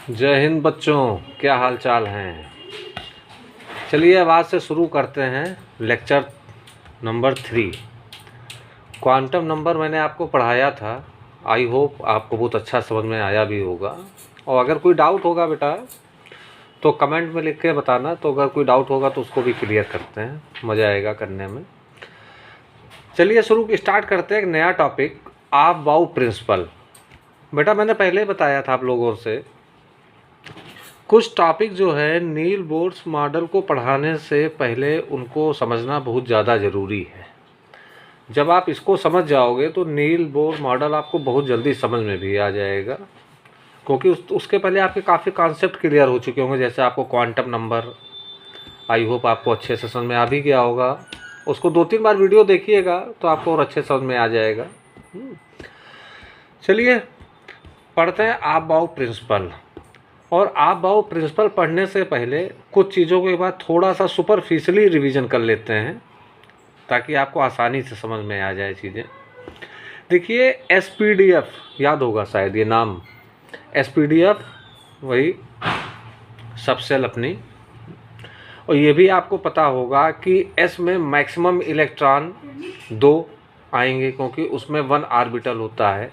जय हिंद बच्चों, क्या हाल चाल हैं। चलिए अब आज से शुरू करते हैं लेक्चर नंबर 3। क्वांटम नंबर मैंने आपको पढ़ाया था। आई होप आपको बहुत अच्छा समझ में आया भी होगा। और अगर कोई डाउट होगा बेटा तो कमेंट में लिख के बताना। तो अगर कोई डाउट होगा तो उसको भी क्लियर करते हैं, मज़ा आएगा करने में। चलिए स्टार्ट करते हैं एक नया टॉपिक, अफबाउ प्रिंसिपल। बेटा मैंने पहले बताया था आप लोगों से, कुछ टॉपिक जो है नील बोर्स मॉडल को पढ़ाने से पहले उनको समझना बहुत ज़्यादा ज़रूरी है। जब आप इसको समझ जाओगे तो नील बोर्स मॉडल आपको बहुत जल्दी समझ में भी आ जाएगा, क्योंकि उसके पहले आपके काफ़ी कॉन्सेप्ट क्लियर हो चुके होंगे। जैसे आपको क्वांटम नंबर, आई होप आपको अच्छे से समझ में आ भी गया होगा। उसको 2-3 बार वीडियो देखिएगा तो आपको और अच्छे समझ में आ जाएगा। चलिए पढ़ते हैं अफबाउ प्रिंसिपल। और अफबाउ प्रिंसिपल पढ़ने से पहले कुछ चीज़ों के बाद थोड़ा सा सुपरफिशियली रिवीजन कर लेते हैं, ताकि आपको आसानी से समझ में आ जाए चीज़ें। देखिए एसपीडीएफ याद होगा शायद ये नाम। एसपीडीएफ वही सबसेल अपनी। और ये भी आपको पता होगा कि एस में मैक्सिमम इलेक्ट्रॉन 2 आएंगे, क्योंकि उसमें 1 ऑर्बिटल होता है।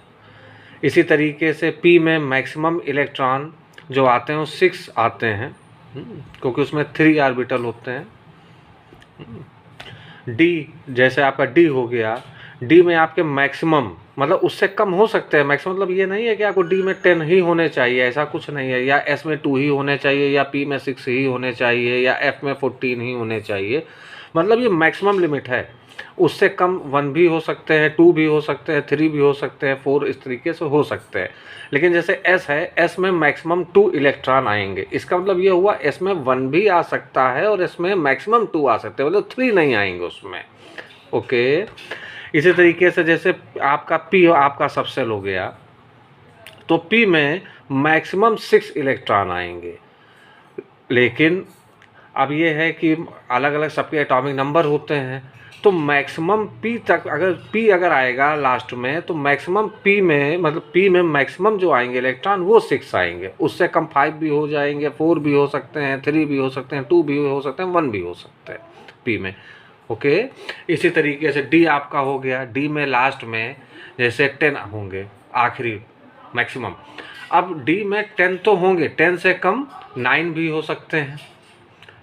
इसी तरीके से पी में मैक्सिमम इलेक्ट्रॉन जो आते हैं वो 6 आते हैं, क्योंकि उसमें 3 ऑर्बिटल होते हैं। डी जैसे आपका डी हो गया, डी में आपके मैक्सिमम मतलब उससे कम हो सकते हैं। मैक्सिमम मतलब ये नहीं है कि आपको डी में 10 ही होने चाहिए, ऐसा कुछ नहीं है। या एस में 2 ही होने चाहिए, या पी में 6 ही होने चाहिए, या एफ में 14 ही होने चाहिए। मतलब ये मैक्सिमम लिमिट है। उससे कम 1 भी हो सकते हैं, 2 भी हो सकते हैं, 3 भी हो सकते हैं, 4 इस तरीके से हो सकते हैं। लेकिन जैसे एस है, एस में मैक्सिमम 2 इलेक्ट्रॉन आएंगे। इसका मतलब ये हुआ एस में 1 भी आ सकता है और इसमें मैक्सिमम 2 आ सकते हैं, मतलब 3 नहीं आएंगे उसमें। ओके, इसी तरीके से जैसे आपका पी आपका सबसेल हो गया, तो पी में मैक्सिमम 6 इलेक्ट्रॉन आएंगे। लेकिन अब ये है कि अलग अलग सबके एटॉमिक नंबर होते हैं, तो मैक्सिमम पी तक अगर आएगा लास्ट में, तो मैक्सिमम पी में मतलब पी में मैक्सिमम जो आएंगे इलेक्ट्रॉन वो 6 आएंगे। उससे कम 5 भी हो जाएंगे, 4 भी हो सकते हैं, 3 भी हो सकते हैं, 2 भी हो सकते हैं, 1 भी हो सकते हैं पी में। ओके, इसी तरीके से डी आपका हो गया। डी में लास्ट में जैसे 10 होंगे आखिरी मैक्सिमम। अब डी में 10 तो होंगे, 10 से कम 9 भी हो सकते हैं,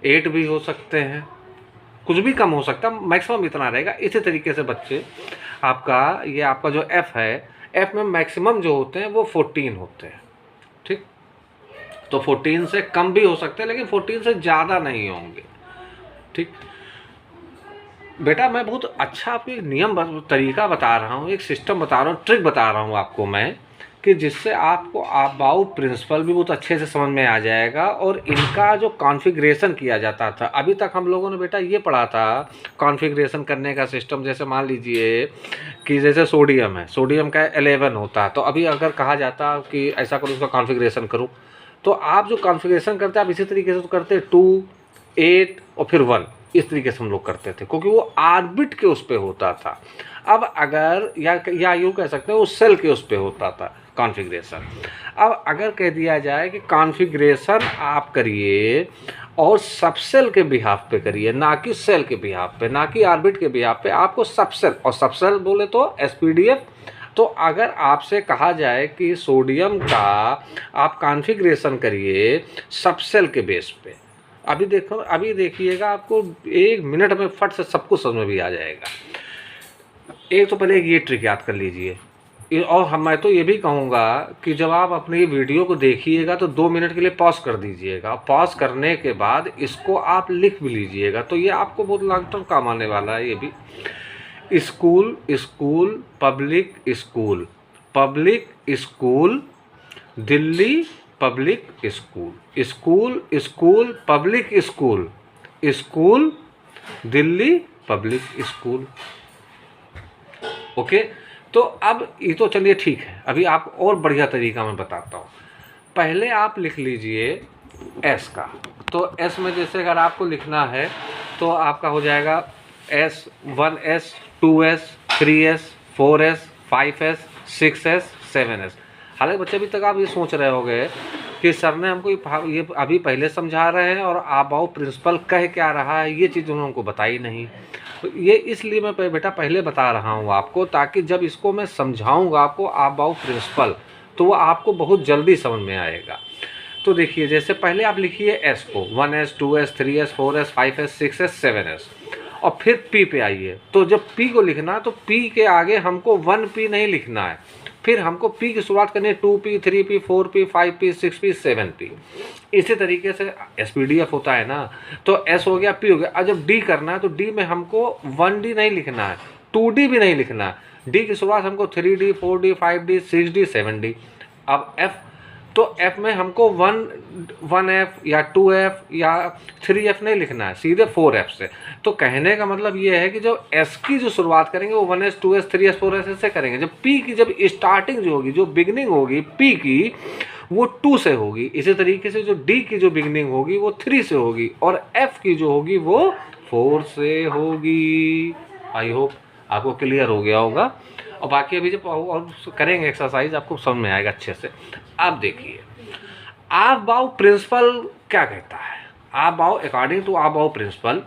8 भी हो सकते हैं, कुछ भी कम हो सकता है, मैक्सिमम इतना रहेगा। इसी तरीके से बच्चे आपका जो एफ है, एफ में मैक्सिमम जो होते हैं वो 14 होते हैं। ठीक, तो 14 से कम भी हो सकते हैं, लेकिन 14 से ज़्यादा नहीं होंगे। ठीक बेटा, मैं बहुत अच्छा आपको एक नियम तरीका बता रहा हूँ, एक सिस्टम बता रहा हूँ, ट्रिक बता रहा हूँ आपको मैं, कि जिससे आपको अफबाउ प्रिंसिपल भी बहुत अच्छे से समझ में आ जाएगा। और इनका जो कॉन्फ़िगरेशन किया जाता था, अभी तक हम लोगों ने बेटा ये पढ़ा था कॉन्फ़िगरेशन करने का सिस्टम। जैसे मान लीजिए कि जैसे सोडियम है, सोडियम का 11 होता है, तो अभी अगर कहा जाता कि ऐसा करो, उसका कॉन्फ़िगरेशन करो, तो आप जो कॉन्फ़िगरेशन करते हैं आप इसी तरीके से तो करते 2, 8 और फिर 1, इस तरीके से हम लोग करते थे, क्योंकि वो ऑर्बिट के उस पे होता था। अब अगर या यूँ कह सकते हैं वो सेल के उस पे होता था कॉन्फ़िगरेशन। अब अगर कह दिया जाए कि कॉन्फ़िगरेशन आप करिए और सबसेल के बिहाफ पे करिए, ना कि सेल के बिहाफ पे, ना कि ऑर्बिट के बिहाफ पे, आपको सबसेल, और सबसेल बोले तो एसपीडीएफ। तो अगर आपसे कहा जाए कि सोडियम का आप कॉन्फ़िगरेशन करिए सबसेल के बेस पे, अभी देखिएगा आपको 1 मिनट में फट से सब कुछ समझ में भी आ जाएगा। एक तो पहले ये ट्रिक याद कर लीजिए। और मैं तो ये भी कहूँगा कि जब आप अपनी वीडियो को देखिएगा तो 2 मिनट के लिए पॉज कर दीजिएगा। पॉज करने के बाद इसको आप लिख भी लीजिएगा, तो ये आपको बहुत लॉन्ग टर्म काम आने वाला है। ये भी school school public school, public school Delhi public school, school school public school, school Delhi public school. Okay, तो अब ये तो चलिए ठीक है। अभी आप और बढ़िया तरीका मैं बताता हूँ। पहले आप लिख लीजिए एस का। तो एस में जैसे अगर आपको लिखना है तो आपका हो जाएगा S 1s 2s 3s 4s 5s 6s 7s। हालांकि बच्चे अभी तक आप ये सोच रहे होंगे कि सर ने हमको ये अभी पहले समझा रहे हैं और आबाऊ प्रिंसिपल कह क्या रहा है, ये चीज़ उन्होंने हमको बताई नहीं। तो ये इसलिए मैं बेटा पहले बता रहा हूँ आपको, ताकि जब इसको मैं समझाऊँगा आपको आबाऊ प्रिंसिपल, तो वो आपको बहुत जल्दी समझ में आएगा। तो देखिए, जैसे पहले आप लिखिए एस को, 1s 2s 3s 4s 5s 6s 7s, और फिर पी पे आइए। तो जब पी को लिखना है तो पी के आगे हमको 1p नहीं लिखना है, फिर हमको पी की शुरुआत करनी है 2p 3p 4p 5p 6p 7p। इसी तरीके से SPDF होता है ना, तो S हो गया, P हो गया। अब जब D करना है तो D में हमको 1D नहीं लिखना है, 2D भी नहीं लिखना है। D की शुरुआत हमको 3D 4D 5D 6D 7D। अब F, तो F में हमको 1F या 2F या 3F नहीं लिखना है, सीधे 4F से। तो कहने का मतलब ये है कि जब S की जो शुरुआत करेंगे वो 1S 2S 3S 4S ऐसे करेंगे। जब P की जब स्टार्टिंग जो होगी, जो बिगनिंग होगी P की, वो 2 से होगी। इसी तरीके से जो D की जो बिगनिंग होगी वो 3 से होगी, और F की जो होगी वो 4 से होगी। आई होप आपको क्लियर हो गया होगा। और बाकी अभी जब और करेंगे एक्सरसाइज आपको समझ में आएगा अच्छे से। अब देखिए, आबाऊ प्रिंसिपल क्या कहता है। Aufbau, according to Aufbau principle,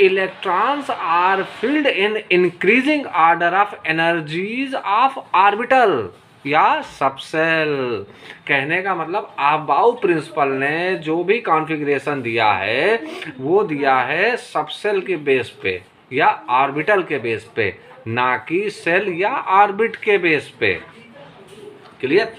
electrons are filled in increasing order of energies of orbital या सबसेल। कहने का मतलब आबाऊ प्रिंसिपल ने जो भी कॉन्फ़िगरेशन दिया है वो दिया है सबसेल के बेस पे या ऑर्बिटल के बेस पे, ना कि सेल या ऑर्बिट के बेस पे। क्लियर।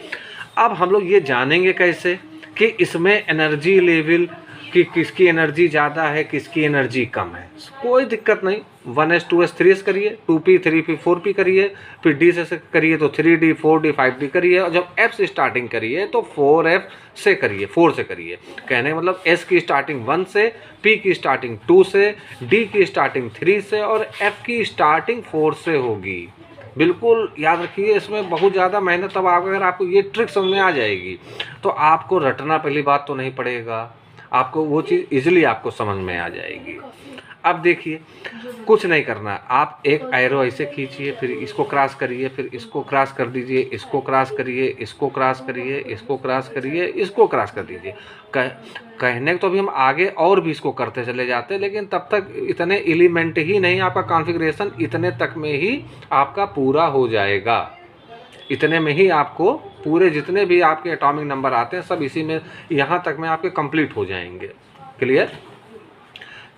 अब हम लोग ये जानेंगे कैसे कि इसमें एनर्जी लेवल कि किसकी एनर्जी ज़्यादा है, किसकी एनर्जी कम है। कोई दिक्कत नहीं, 1s 2s 3s करिए, 2p 3p 4p करिए, फिर D से करिए तो 3D 4D 5D करिए, और जब F से स्टार्टिंग करिए तो 4F से करिए, 4 से करिए। कहने का मतलब S की स्टार्टिंग 1 से, P की स्टार्टिंग 2 से, D की स्टार्टिंग 3 से, और F की स्टार्टिंग 4 से होगी। बिल्कुल याद रखिए, इसमें बहुत ज़्यादा मेहनत। अब अगर आपको ये ट्रिक समझ में आ जाएगी तो आपको रटना पहली बात तो नहीं पड़ेगा, आपको वो चीज़ इजीली आपको समझ में आ जाएगी। अब देखिए, कुछ नहीं करना, आप एक एरो ऐसे खींचिए, फिर इसको क्रॉस करिए, फिर इसको क्रॉस कर दीजिए, इसको क्रॉस करिए, इसको क्रॉस करिए, इसको क्रॉस करिए, इसको क्रॉस कर दीजिए। कहने तो अभी हम आगे और भी इसको करते चले जाते, लेकिन तब तक इतने एलिमेंट ही नहीं, आपका कॉन्फ़िगरेशन इतने तक में ही आपका पूरा हो जाएगा। इतने में ही आपको पूरे जितने भी आपके एटॉमिक नंबर आते हैं सब इसी में, यहाँ तक में आपके कंप्लीट हो जाएंगे। क्लियर।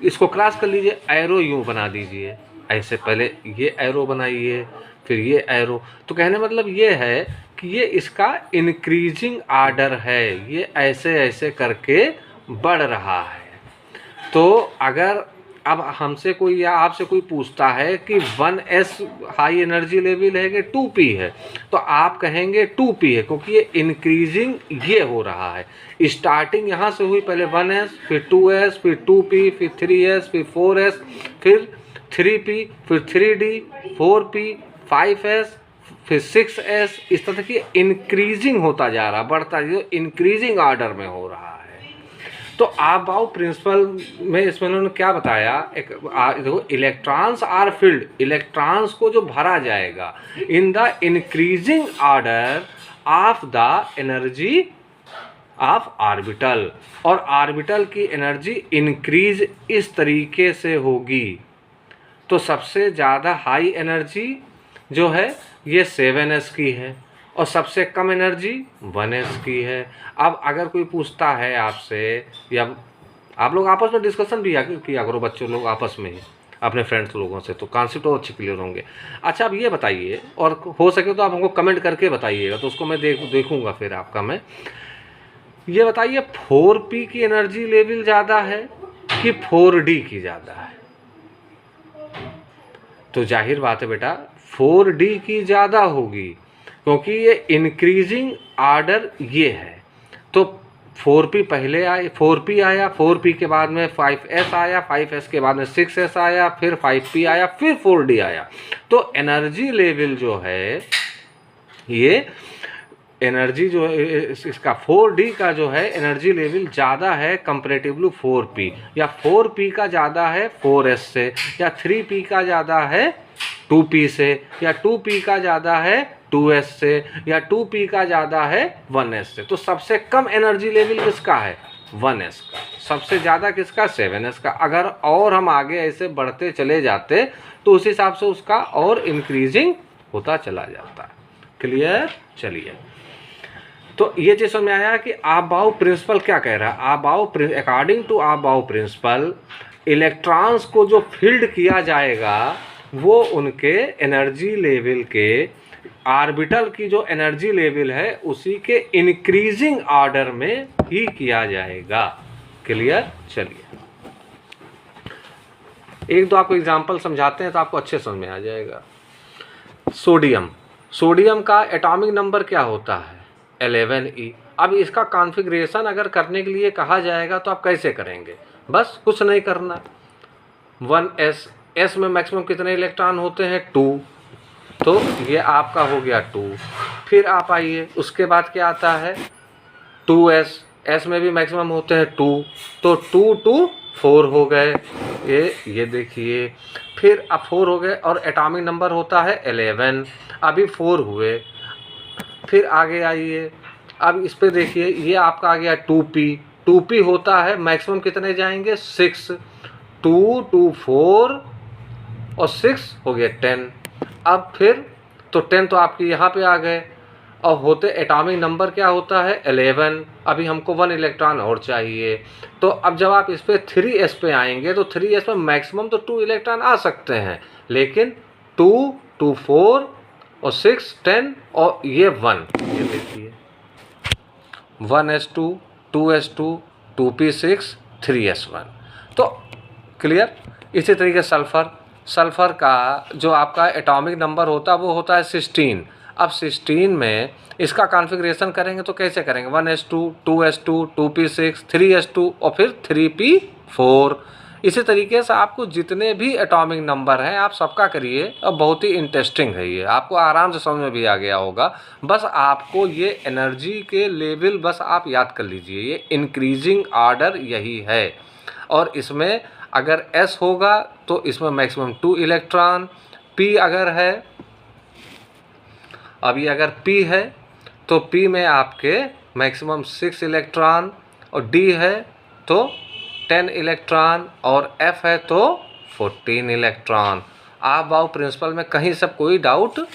इसको क्रॉस कर लीजिए, एरो यूँ बना दीजिए, ऐसे पहले ये एरो बनाइए, फिर ये एरो। तो कहने मतलब ये है कि ये इसका इंक्रीजिंग आर्डर है, ये ऐसे ऐसे करके बढ़ रहा है। तो अगर अब हमसे कोई या आपसे कोई पूछता है कि 1s हाई एनर्जी लेवल है कि 2p है, तो आप कहेंगे 2p है, क्योंकि ये इंक्रीजिंग ये हो रहा है। स्टार्टिंग यहाँ से हुई, पहले 1s, फिर 2s, फिर 2p, फिर 3s, फिर 4s, फिर 3p, फिर 3d, 4p, 5s, फिर 6s। इस तरह की इंक्रीजिंग होता जा रहा, बढ़ता जा, इंक्रीजिंग ऑर्डर में हो रहा है। तो आबाऊ प्रिंसिपल में इसमें उन्होंने क्या बताया, एक देखो, इलेक्ट्रॉन्स आर फील्ड, इलेक्ट्रॉन्स को जो भरा जाएगा in the increasing order of the energy of orbital, और ऑर्बिटल की एनर्जी इंक्रीज इस तरीके से होगी। तो सबसे ज़्यादा हाई एनर्जी जो है ये 7s की है, और सबसे कम एनर्जी 1s की है। अब अगर कोई पूछता है आपसे, या आप लोग आपस में डिस्कशन भी किया करो, बच्चों लोग आपस में ही अपने फ्रेंड्स लोगों से, तो कॉन्सेप्ट और अच्छे क्लियर होंगे। अच्छा, अब ये बताइए, और हो सके तो आप हमको कमेंट करके बताइएगा, तो उसको मैं देखूँगा फिर आपका। मैं ये बताइए, 4p की एनर्जी लेवल ज़्यादा है कि 4d की ज़्यादा है। तो जाहिर बात है बेटा 4d की ज़्यादा होगी, क्योंकि ये इंक्रीजिंग आर्डर ये है। तो 4p पहले आए, 4p आया, 4p के बाद में 5s आया, 5s के बाद में 6s आया, फिर 5p आया, फिर 4d आया। तो एनर्जी लेवल जो है, ये एनर्जी जो है इसका 4d का जो है एनर्जी लेवल ज़्यादा है कंपेरेटिवली 4p, या 4p का ज़्यादा है 4s से, या 3p का ज़्यादा है 2p से, या 2p का ज़्यादा है 2s से, या 2p का ज़्यादा है 1s से। तो सबसे कम एनर्जी लेवल किसका है? 1s का। सबसे ज़्यादा किसका? 7s का। अगर और हम आगे ऐसे बढ़ते चले जाते तो उस हिसाब से उसका और इंक्रीजिंग होता चला जाता है। क्लियर? चलिए, तो ये चीज़ समझ में आया कि आबाउ प्रिंसिपल क्या कह रहा है। आबाउ अकॉर्डिंग टू आबाउ प्रिंसिपल, इलेक्ट्रॉन्स को जो फील्ड किया जाएगा वो उनके एनर्जी लेवल के, ऑर्बिटल की जो एनर्जी लेवल है उसी के इंक्रीजिंग ऑर्डर में ही किया जाएगा। क्लियर? चलिए, एक दो आपको एग्जांपल समझाते हैं तो आपको अच्छे समझ में आ जाएगा। सोडियम का एटॉमिक नंबर क्या होता है? 11e। अब इसका कॉन्फ़िगरेशन अगर करने के लिए कहा जाएगा तो आप कैसे करेंगे? बस कुछ नहीं करना, 1s में मैक्सिमम कितने इलेक्ट्रॉन होते हैं? 2, तो ये आपका हो गया 2। फिर आप आइए, उसके बाद क्या आता है? 2s में भी मैक्सिमम होते हैं 2, तो 2 2 4 हो गए। ये देखिए, फिर अब 4 हो गए और एटॉमिक नंबर होता है 11, अभी 4 हुए। फिर आगे आइए, अब इस पे देखिए, ये आपका आ गया 2p होता है, मैक्सिमम कितने जाएंगे? 6, 2 2 4 और 6 हो गया 10। अब फिर तो 10 तो आपके यहाँ पे आ गए, और होते एटॉमिक नंबर क्या होता है? 11। अभी हमको 1 इलेक्ट्रॉन और चाहिए। तो अब जब आप इस पे 3s पे आएंगे तो 3s में मैक्सिमम तो 2 इलेक्ट्रॉन आ सकते हैं, लेकिन 2 2 4 और 6 10 और ये 1, ये देखिए 1s2 2s2 2p6 3s1। तो क्लियर? इसी तरीके सल्फ़र का जो आपका एटॉमिक नंबर होता है वो होता है 16। अब 16 में इसका कॉन्फ़िगरेशन करेंगे तो कैसे करेंगे? 1s2 2s2 2p6 3s2 और फिर 3p4। इसी तरीके से आपको जितने भी एटॉमिक नंबर हैं आप सबका करिए, और बहुत ही इंटरेस्टिंग है ये, आपको आराम से समझ में भी आ गया होगा। बस आपको ये एनर्जी के लेवल बस आप याद कर लीजिए, ये इंक्रीजिंग ऑर्डर यही है। और इसमें अगर s होगा तो इसमें मैक्सिमम 2 इलेक्ट्रॉन, p अगर है, अभी अगर p है तो p में आपके मैक्सिमम 6 इलेक्ट्रॉन, और d है तो 10 इलेक्ट्रॉन, और f है तो 14 इलेक्ट्रॉन। आबाउ प्रिंसिपल में कहीं सब कोई डाउट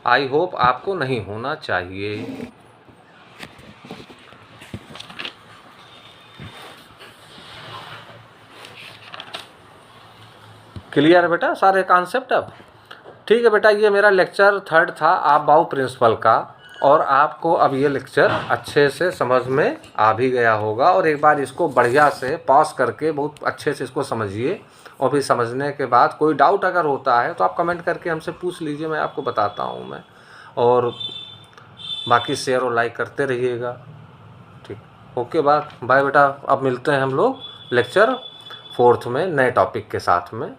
आई होप आपको नहीं होना चाहिए। क्लियर है बेटा सारे कॉन्सेप्ट? अब ठीक है बेटा, ये मेरा लेक्चर 3 था आबाउ प्रिंसिपल का, और आपको अब ये लेक्चर अच्छे से समझ में आ भी गया होगा। और एक बार इसको बढ़िया से पॉज करके बहुत अच्छे से इसको समझिए, और फिर समझने के बाद कोई डाउट अगर होता है तो आप कमेंट करके हमसे पूछ लीजिए, मैं आपको बताता हूँ मैं। और बाकी शेयर और लाइक करते रहिएगा। ठीक, ओके, बाय बेटा। अब मिलते हैं हम लोग लेक्चर 4 में नए टॉपिक के साथ में।